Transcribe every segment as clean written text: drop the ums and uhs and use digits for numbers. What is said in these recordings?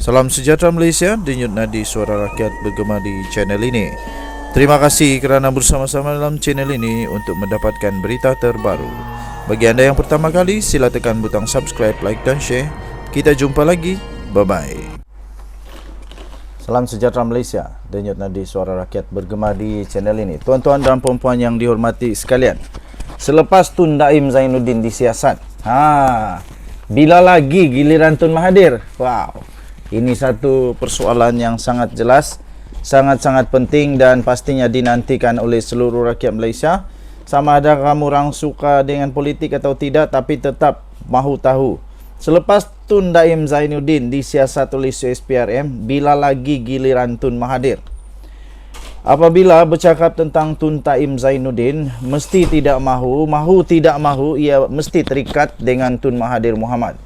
Salam sejahtera Malaysia, denyut nadi suara rakyat bergema di channel ini. Terima kasih kerana bersama-sama dalam channel ini untuk mendapatkan berita terbaru. Bagi anda yang pertama kali, sila tekan butang subscribe, like dan share. Kita jumpa lagi, bye-bye. Salam sejahtera Malaysia, denyut nadi suara rakyat bergema di channel ini. Tuan-tuan dan puan-puan yang dihormati sekalian, selepas Tun Daim Zainuddin disiasat, bila lagi giliran Tun Mahathir? Wow. Ini satu persoalan yang sangat jelas, sangat-sangat penting dan pastinya dinantikan oleh seluruh rakyat Malaysia. Sama ada kamu orang suka dengan politik atau tidak, tapi tetap mahu tahu. Selepas Tun Daim Zainuddin disiasat oleh SPRM, bila lagi giliran Tun Mahathir? Apabila bercakap tentang Tun Daim Zainuddin, mesti tidak mahu tidak mahu, ia mesti terikat dengan Tun Mahathir Mohamad.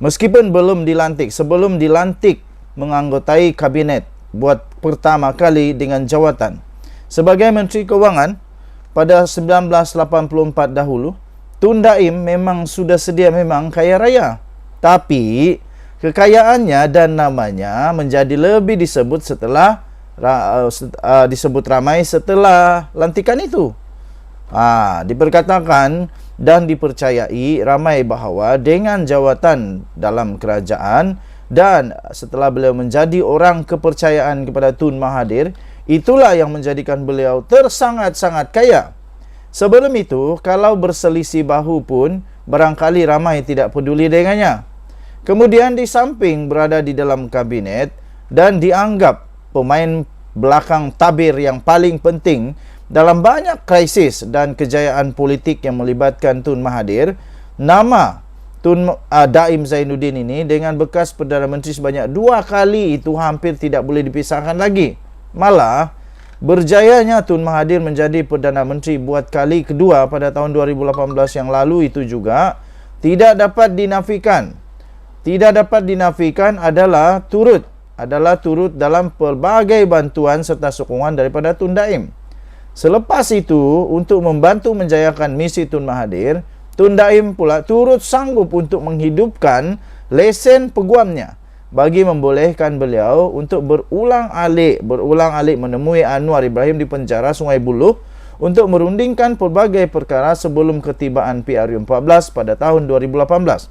Meskipun belum dilantik, sebelum dilantik menganggotai kabinet buat pertama kali dengan jawatan sebagai Menteri Kewangan pada 1984 dahulu, Tun Daim memang sudah sedia memang kaya raya. Tapi kekayaannya dan namanya menjadi lebih disebut setelah disebut ramai setelah lantikan itu. Diperkatakan dan dipercayai ramai bahawa dengan jawatan dalam kerajaan dan setelah beliau menjadi orang kepercayaan kepada Tun Mahathir, itulah yang menjadikan beliau tersangat-sangat kaya. Sebelum itu, kalau berselisih bahu pun barangkali ramai tidak peduli dengannya. Kemudian di samping berada di dalam kabinet dan dianggap pemain belakang tabir yang paling penting dalam banyak krisis dan kejayaan politik yang melibatkan Tun Mahathir, nama Tun Daim Zainuddin ini dengan bekas Perdana Menteri sebanyak 2 kali itu hampir tidak boleh dipisahkan lagi. Malah, berjayanya Tun Mahathir menjadi Perdana Menteri buat kali kedua pada tahun 2018 yang lalu itu juga tidak dapat dinafikan. Tidak dapat dinafikan adalah turut dalam pelbagai bantuan serta sokongan daripada Tun Daim. Selepas itu, untuk membantu menjayakan misi Tun Mahathir, Tun Daim pula turut sanggup untuk menghidupkan lesen peguamnya bagi membolehkan beliau untuk berulang-alik menemui Anwar Ibrahim di penjara Sungai Buloh untuk merundingkan pelbagai perkara sebelum ketibaan PRU14 pada tahun 2018.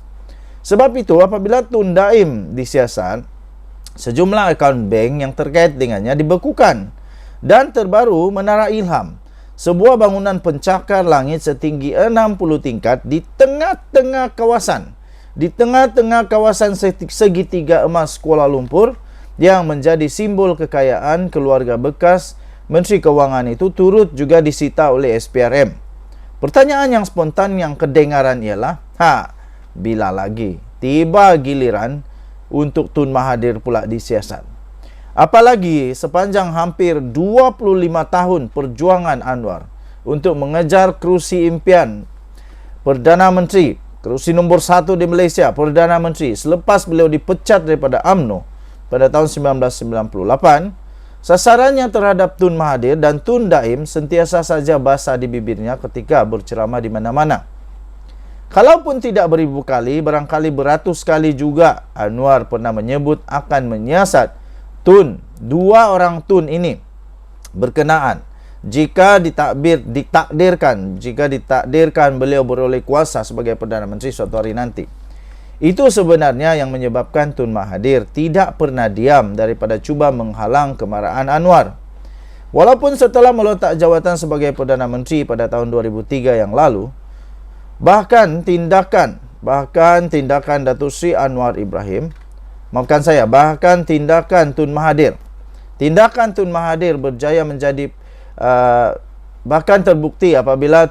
Sebab itu, apabila Tun Daim disiasat, sejumlah akaun bank yang terkait dengannya dibekukan. Dan terbaru, Menara Ilham, sebuah bangunan pencakar langit setinggi 60 tingkat di tengah-tengah kawasan segitiga emas Kuala Lumpur yang menjadi simbol kekayaan keluarga bekas Menteri Kewangan itu turut juga disita oleh SPRM. Pertanyaan yang spontan yang kedengaran ialah, bila lagi tiba giliran untuk Tun Mahathir pula disiasat? Apalagi sepanjang hampir 25 tahun perjuangan Anwar untuk mengejar kerusi impian Perdana Menteri, kerusi nombor 1 di Malaysia, Perdana Menteri, selepas beliau dipecat daripada UMNO pada tahun 1998, sasarannya terhadap Tun Mahathir dan Tun Daim sentiasa saja basah di bibirnya ketika berceramah di mana-mana. Kalaupun tidak beribu kali, barangkali beratus kali juga Anwar pernah menyebut akan menyiasat dua orang Tun ini berkenaan jika ditakdirkan beliau beroleh kuasa sebagai Perdana Menteri suatu hari nanti. Itu sebenarnya yang menyebabkan Tun Mahathir tidak pernah diam daripada cuba menghalang kemarahan Anwar. Walaupun setelah meletak jawatan sebagai Perdana Menteri pada tahun 2003 yang lalu, bahkan tindakan Datuk Seri Anwar Ibrahim, bahkan tindakan Tun Mahathir berjaya menjadi bahkan terbukti apabila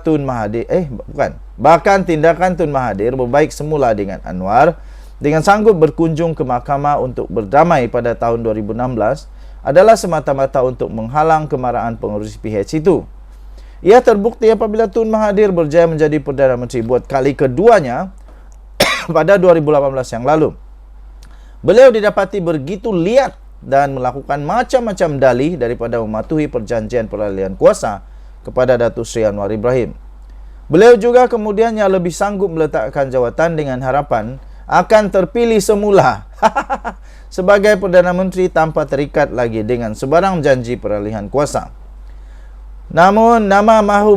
bahkan tindakan Tun Mahathir berbaik semula dengan Anwar dengan sanggup berkunjung ke mahkamah untuk berdamai pada tahun 2016 adalah semata-mata untuk menghalang kemarahan pengurus PH itu. Ia terbukti apabila Tun Mahathir berjaya menjadi Perdana Menteri buat kali keduanya pada 2018 yang lalu. Beliau didapati begitu liat dan melakukan macam-macam dalih daripada mematuhi perjanjian peralihan kuasa kepada Datuk Seri Anwar Ibrahim. Beliau juga kemudiannya lebih sanggup meletakkan jawatan dengan harapan akan terpilih semula sebagai Perdana Menteri tanpa terikat lagi dengan sebarang janji peralihan kuasa. Namun, nama mahu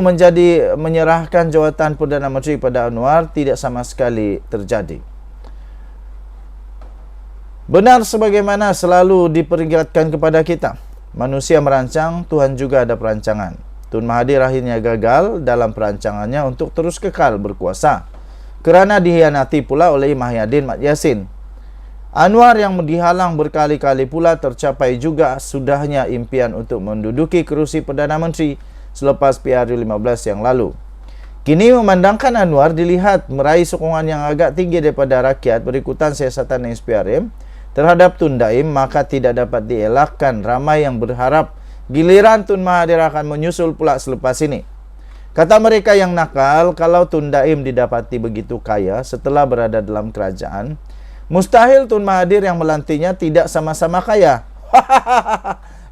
menyerahkan jawatan Perdana Menteri pada Anwar tidak sama sekali terjadi. Benar sebagaimana selalu diperingatkan kepada kita, manusia merancang, Tuhan juga ada perancangan. Tun Mahathir akhirnya gagal dalam perancangannya untuk terus kekal berkuasa kerana dihianati pula oleh Mahyadin Mat Yassin. Anwar yang dihalang berkali-kali pula tercapai juga sudahnya impian untuk menduduki kerusi Perdana Menteri selepas PRU15 yang lalu. Kini memandangkan Anwar dilihat meraih sokongan yang agak tinggi daripada rakyat berikutan siasatan SPRM terhadap Tun Daim, maka tidak dapat dielakkan ramai yang berharap giliran Tun Mahathir akan menyusul pula selepas ini. Kata mereka yang nakal, kalau Tun Daim didapati begitu kaya setelah berada dalam kerajaan, mustahil Tun Mahathir yang melantiknya tidak sama-sama kaya.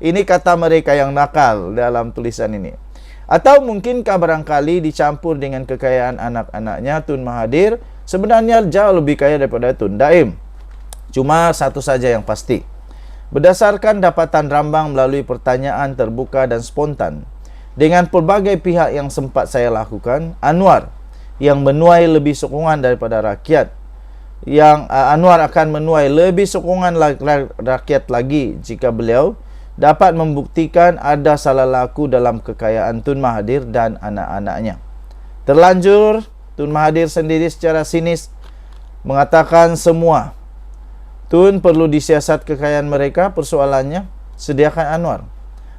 Ini kata mereka yang nakal dalam tulisan ini. Atau mungkinkah barangkali dicampur dengan kekayaan anak-anaknya, Tun Mahathir sebenarnya jauh lebih kaya daripada Tun Daim. Cuma satu saja yang pasti. Berdasarkan dapatan rambang melalui pertanyaan terbuka dan spontan, dengan pelbagai pihak yang sempat saya lakukan, Anwar yang menuai lebih sokongan daripada rakyat, Anwar akan menuai lebih sokongan rakyat lagi jika beliau dapat membuktikan ada salah laku dalam kekayaan Tun Mahathir dan anak-anaknya. Terlanjur, Tun Mahathir sendiri secara sinis mengatakan semua Tun perlu disiasat kekayaan mereka, persoalannya sediakan Anwar.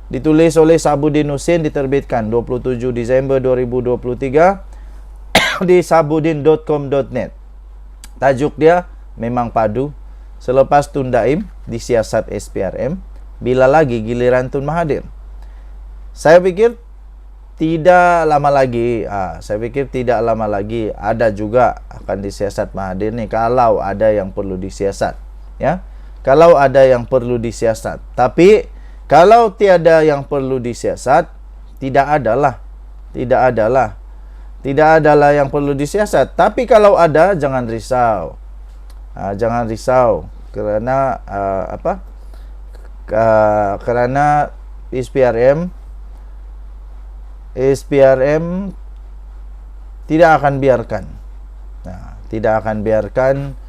Ditulis oleh Sabudin Husin, diterbitkan 27 Disember 2023 di sabudin.com.net. Tajuk dia memang padu. Selepas Tun Daim disiasat SPRM, bila lagi giliran Tun Mahathir? Saya pikir tidak lama lagi ada juga akan disiasat Mahathir nih, kalau ada yang perlu disiasat. Ya, kalau ada yang perlu disiasat. Tapi kalau tiada yang perlu disiasat, tidak adalah yang perlu disiasat. Tapi kalau ada, jangan risau. Jangan risau kerana kerana SPRM tidak akan biarkan. Tidak akan biarkan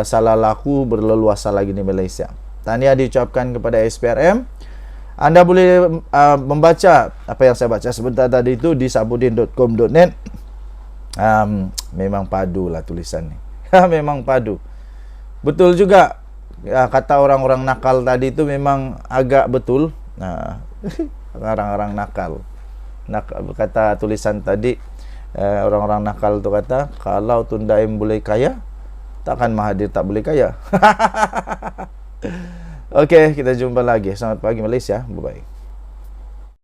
salah laku berleluasa lagi di Malaysia. Tahniah diucapkan kepada SPRM. Anda boleh membaca apa yang saya baca sebentar tadi itu di sabudin.com.net. Memang padu lah tulisan ni. Memang padu. Betul juga. Kata orang-orang nakal tadi itu memang agak betul. Orang-orang nakal. Kata tulisan tadi, orang-orang nakal tu kata, kalau Tun Daim boleh kaya, takkan Mahathir tak boleh kaya. Okey, kita jumpa lagi. Selamat pagi Malaysia. Bye-bye.